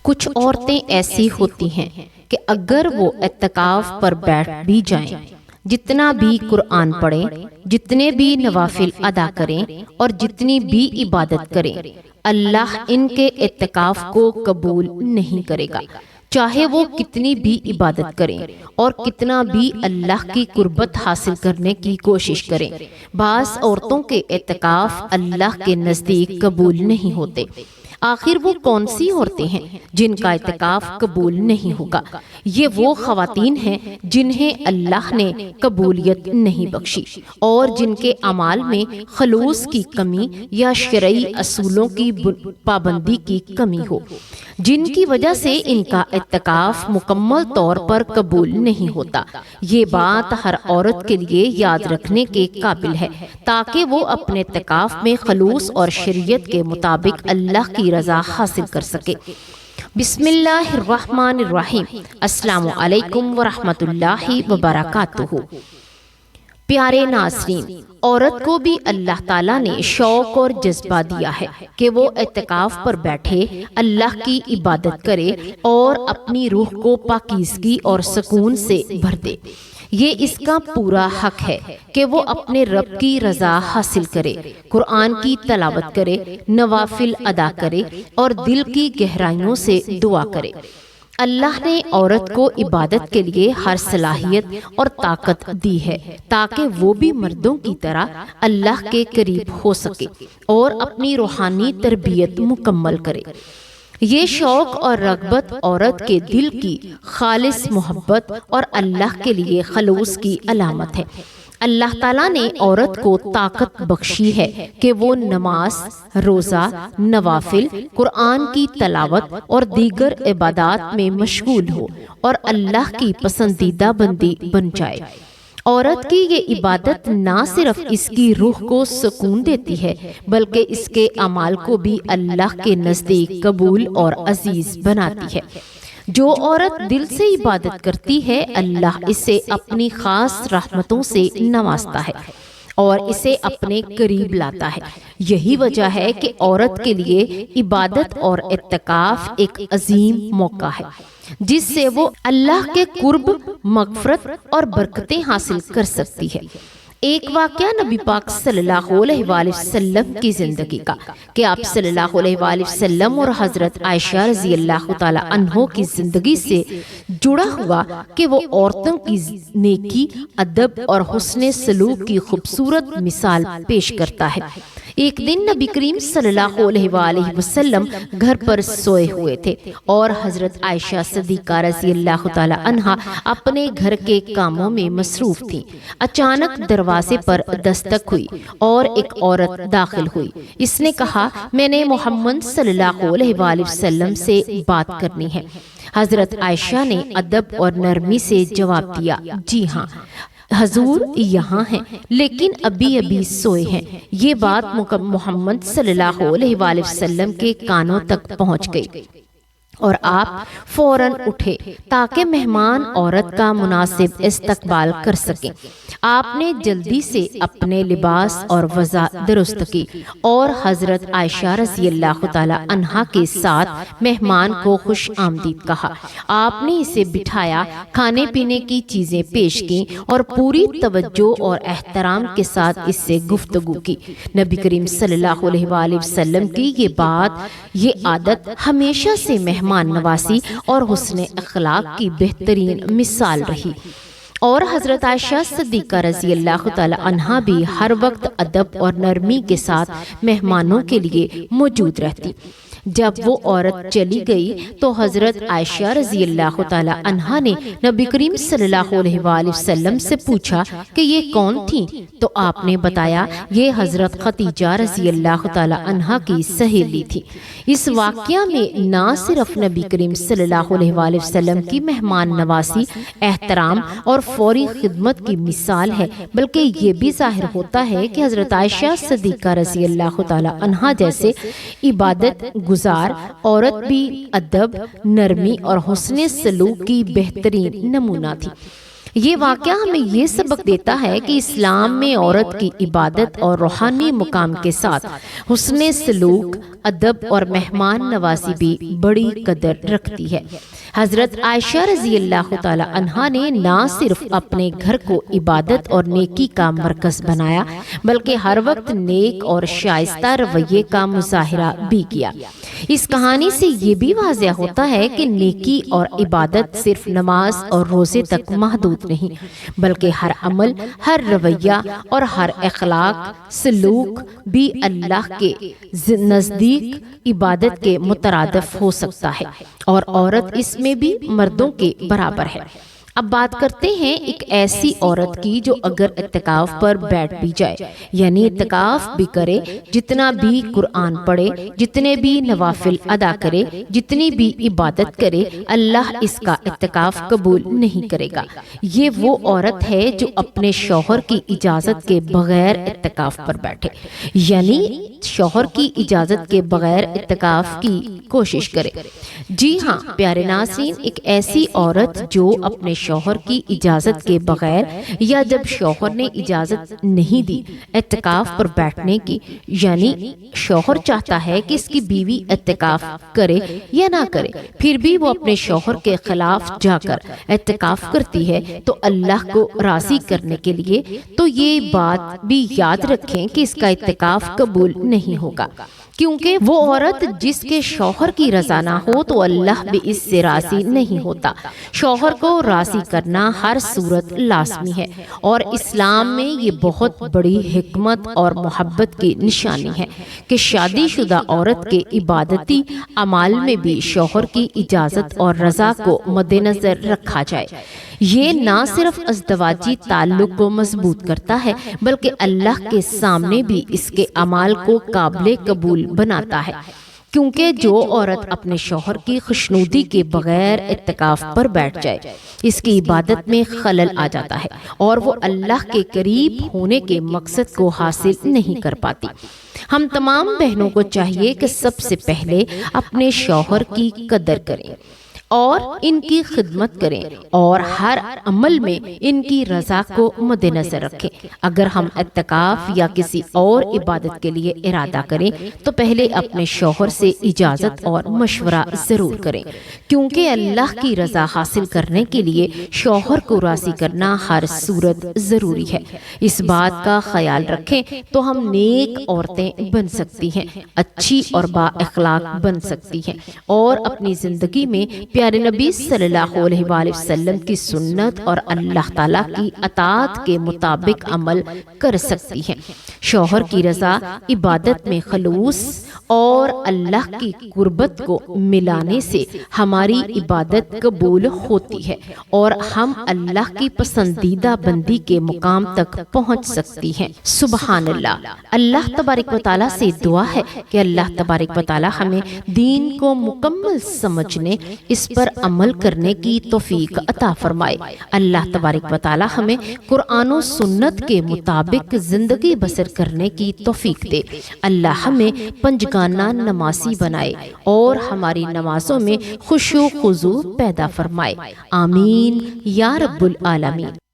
کچھ عورتیں ایسی ہوتی ہیں کہ اگر وہ اعتکاف پر بیٹھ بھی جائیں، جتنا بھی قرآن پڑھیں، جتنے بھی نوافل ادا کریں اور جتنی بھی عبادت کریں، اللہ ان کے اعتکاف کو قبول نہیں کرے گا، چاہے وہ کتنی بھی عبادت کریں اور کتنا بھی اللہ کی قربت حاصل کرنے کی کوشش کریں۔ بعض عورتوں کے اعتکاف اللہ کے نزدیک قبول نہیں ہوتے۔ آخر وہ کون سی عورتیں ہیں جن کا اعتکاف قبول نہیں ہوگا؟ یہ وہ خواتین ہیں جنہیں اللہ نے قبولیت نہیں بخشی اور جن کے اعمال میں خلوص کی کمی یا شرعی اصولوں کی پابندی کی کمی ہو، جن کی وجہ سے ان کا اعتکاف مکمل طور پر قبول نہیں ہوتا۔ یہ بات ہر عورت کے لیے یاد رکھنے کے قابل ہے تاکہ وہ اپنے اعتکاف میں خلوص اور شریعت کے مطابق اللہ کی رضا حاصل کر سکے۔ بسم اللہ الرحمن الرحیم۔ السلام علیکم ورحمۃ اللہ وبرکاتہ۔ پیارے ناظرین، عورت کو بھی اللہ تعالیٰ نے شوق اور جذبہ دیا ہے کہ وہ اعتکاف پر بیٹھے، اللہ کی عبادت کرے اور اپنی روح کو پاکیزگی اور سکون سے بھر دے۔ یہ اس کا پورا حق ہے کہ وہ اپنے رب کی رضا حاصل کرے، قرآن کی تلاوت کرے، نوافل ادا کرے اور دل کی گہرائیوں سے دعا کرے۔ اللہ نے عورت کو عبادت کے لیے ہر صلاحیت اور طاقت دی ہے تاکہ وہ بھی مردوں کی طرح اللہ کے قریب ہو سکے اور اپنی روحانی تربیت مکمل کرے۔ یہ شوق اور رغبت عورت کے دل کی خالص محبت اور اللہ کے لیے خلوص کی علامت ہے۔ اللہ تعالیٰ نے عورت کو طاقت بخشی ہے کہ وہ نماز، روزہ، نوافل، قرآن کی تلاوت اور دیگر عبادات میں مشغول ہو اور اللہ کی پسندیدہ بندی بن جائے۔ عورت کی یہ عبادت نہ صرف اس کی روح کو سکون دیتی ہے بلکہ اس کے اعمال کو بھی اللہ کے نزدیک قبول اور عزیز بناتی ہے۔ جو عورت دل سے عبادت کرتی ہے، اللہ اسے اپنی خاص رحمتوں سے نوازتا ہے اور اسے اپنے قریب لاتا ہے۔ یہی وجہ ہے کہ عورت کے لیے عبادت اور اعتکاف ایک عظیم موقع ہے جس سے وہ اللہ کے قرب، مغفرت اور برکتیں حاصل کر سکتی ہے۔ ایک واقعہ نبی پاک صلی اللہ علیہ وآلہ وسلم کی زندگی کا کہ آپ صلی اللہ علیہ وآلہ وسلم اور حضرت عائشہ رضی اللہ تعالی عنہ کی زندگی سے جڑا ہوا کہ وہ عورتوں کی نیکی، ادب اور حسن سلوک کی خوبصورت مثال پیش کرتا ہے۔ ایک دن نبی کریم صلی اللہ علیہ وآلہ وسلم گھر پر سوئے ہوئے تھے اور حضرت عائشہ صدیقہ رضی اللہ تعالی عنہا اپنے گھر کے کاموں میں مصروف تھیں۔ اچانک دروازے پر دستک ہوئی اور ایک عورت داخل ہوئی۔ اس نے کہا، میں نے محمد صلی اللہ علیہ وآلہ وسلم سے بات کرنی ہے۔ حضرت عائشہ نے ادب اور نرمی سے جواب دیا، جی ہاں حضور یہاں ہیں، لیکن ابھی سوئے ہیں۔ یہ بات محمد صلی اللہ علیہ وآلہ وسلم کے کانوں تک پہنچ گئی اور آپ فوراً اٹھے تاکہ مہمان عورت کا مناسب استقبال کر سکیں۔ آپ نے جلدی سے اپنے لباس اور وضع درست کی اور حضرت عائشہ رضی اللہ تعالی عنہا کے ساتھ مہمان کو خوش آمدید کہا۔ آپ نے اسے بٹھایا، کھانے پینے کی چیزیں پیش کی اور پوری توجہ اور احترام کے ساتھ اس سے گفتگو کی۔ نبی کریم صلی اللہ علیہ وآلہ وسلم کی یہ عادت ہمیشہ سے مہمان نوازی اور حسن اخلاق کی بہترین مثال رہی، اور حضرت عائشہ صدیقہ رضی اللہ تعالی عنہا بھی ہر وقت ادب اور نرمی کے ساتھ مہمانوں کے لیے موجود رہتی۔ جب وہ عورت چلی گئی تو حضرت عائشہ رضی اللہ تعالی عنہا نے نبی کریم صلی اللہ علیہ وآلہ وسلم سے پوچھا کہ یہ کون تھیں؟ تو آپ نے بتایا یہ حضرت خدیجہ رضی اللہ تعالی عنہا کی سہیلی تھی۔ اس واقعہ میں نہ صرف نبی کریم صلی اللہ علیہ وآلہ وسلم کی مہمان نوازی، احترام اور فوری خدمت کی مثال ہے، بلکہ یہ بھی ظاہر ہوتا ہے کہ حضرت عائشہ صدیقہ رضی اللہ تعالی عنہا جیسے عبادت گزار عورت بھی ادب، نرمی اور حسن سلوک کی بہترین نمونہ تھی۔ یہ واقعہ ہمیں یہ سبق دیتا ہے کہ اسلام میں عورت کی عبادت اور روحانی مقام کے ساتھ حسن سلوک، ادب اور مہمان نوازی بھی بڑی قدر رکھتی ہے۔ حضرت عائشہ رضی اللہ تعالی عنہا نے نہ صرف اپنے گھر کو عبادت اور نیکی کا مرکز بنایا بلکہ ہر وقت نیک اور شائستہ رویے کا مظاہرہ بھی کیا۔ اس کہانی سے یہ بھی واضح ہوتا ہے کہ نیکی اور عبادت صرف نماز اور روزے تک محدود نہیں، بلکہ ہر عمل، ہر رویہ اور ہر اخلاق سلوک بھی اللہ کے نزدیک عبادت کے مترادف ہو سکتا ہے، اور عورت اس میں بھی مردوں کے برابر ہے۔ اب بات کرتے ہیں ایک ایسی عورت کی جو اگر اعتکاف پر بیٹھ بھی جائے، یعنی اعتکاف بھی کرے، جتنا بھی قرآن پڑھے، جتنے بھی نوافل ادا کرے، جتنی بھی عبادت کرے، اللہ اس کا اعتکاف قبول نہیں کرے گا۔ یہ وہ عورت ہے جو اپنے شوہر کی اجازت کے بغیر اعتکاف پر بیٹھے، یعنی شوہر کی اجازت کے بغیر اعتکاف کی کوشش کرے۔ جی ہاں پیارے ناظرین، ایک ایسی عورت جو اپنے شوہر کی اجازت کے بغیر یا جب شوہر نے اجازت نہیں دی اعتکاف پر بیٹھنے کی، یعنی شوہر چاہتا ہے کہ اس کی بیوی اعتکاف کرے یا نہ کرے، پھر بھی وہ اپنے شوہر کے خلاف جا کر اعتکاف کرتی ہے تو اللہ کو راضی کرنے کے لیے، تو یہ بات بھی یاد رکھیں کہ اس کا اعتکاف قبول نہیں ہوگا، کیونکہ وہ عورت جس کے شوہر کی رضا نہ ہو تو اللہ بھی اس سے راضی نہیں ہوتا۔ شوہر کو راضی کرنا ہر صورت لازمی ہے، اور اسلام میں یہ بہت بڑی حکمت اور محبت کی نشانی ہے کہ شادی شدہ عورت کے عبادتی اعمال میں بھی شوہر کی اجازت اور رضا کو مد نظر رکھا جائے۔ یہ نہ صرف ازدواجی تعلق کو مضبوط کرتا ہے بلکہ اللہ کے سامنے بھی اس کے اعمال کو قابل قبول بناتا ہے، کیونکہ جو عورت اپنے شوہر کی خوشنودی کے بغیر اعتکاف پر بیٹھ جائے، اس کی عبادت میں خلل آ جاتا ہے اور وہ اللہ کے قریب ہونے کے مقصد کو حاصل نہیں کر پاتی۔ ہم تمام بہنوں کو چاہیے کہ سب سے پہلے اپنے شوہر کی قدر کریں اور ان کی خدمت کریں اور ہر عمل میں ان کی رضا کو مد نظر رکھیں۔ اگر ہم اعتکاف یا کسی اور عبادت کے لیے ارادہ کریں تو پہلے اپنے شوہر سے اجازت اور مشورہ ضرور کریں، کیونکہ اللہ کی رضا حاصل کرنے کے لیے شوہر کو راضی کرنا ہر صورت ضروری ہے۔ اس بات کا خیال رکھیں تو ہم نیک عورتیں بن سکتی ہیں، اچھی اور با اخلاق بن سکتی ہیں، اور اپنی زندگی میں پیارے نبی صلی اللہ علیہ وآلہ وسلم کی سنت اور اللہ تعالیٰ کی اطاعت کے مطابق عمل کر سکتی ہیں۔ شوہر کی رضا، عبادت میں خلوص اور اللہ کی قربت کو ملانے سے ہماری عبادت قبول ہوتی ہے اور ہم اللہ کی پسندیدہ بندی کے مقام تک پہنچ سکتی ہیں۔ سبحان اللہ۔ اللہ تبارک و تعالیٰ سے دعا ہے کہ اللہ تبارک و تعالیٰ ہمیں دین کو مکمل سمجھنے، اس پر عمل کرنے کی توفیق عطا فرمائے۔ اللہ تبارک و تعالیٰ ہمیں قرآن و سنت کے مطابق زندگی بسر کرنے کی توفیق دے۔ اللہ ہمیں پنجگانہ نمازی بنائے اور ہماری نمازوں میں خشوع و خضوع پیدا فرمائے۔ آمین یا رب العالمین۔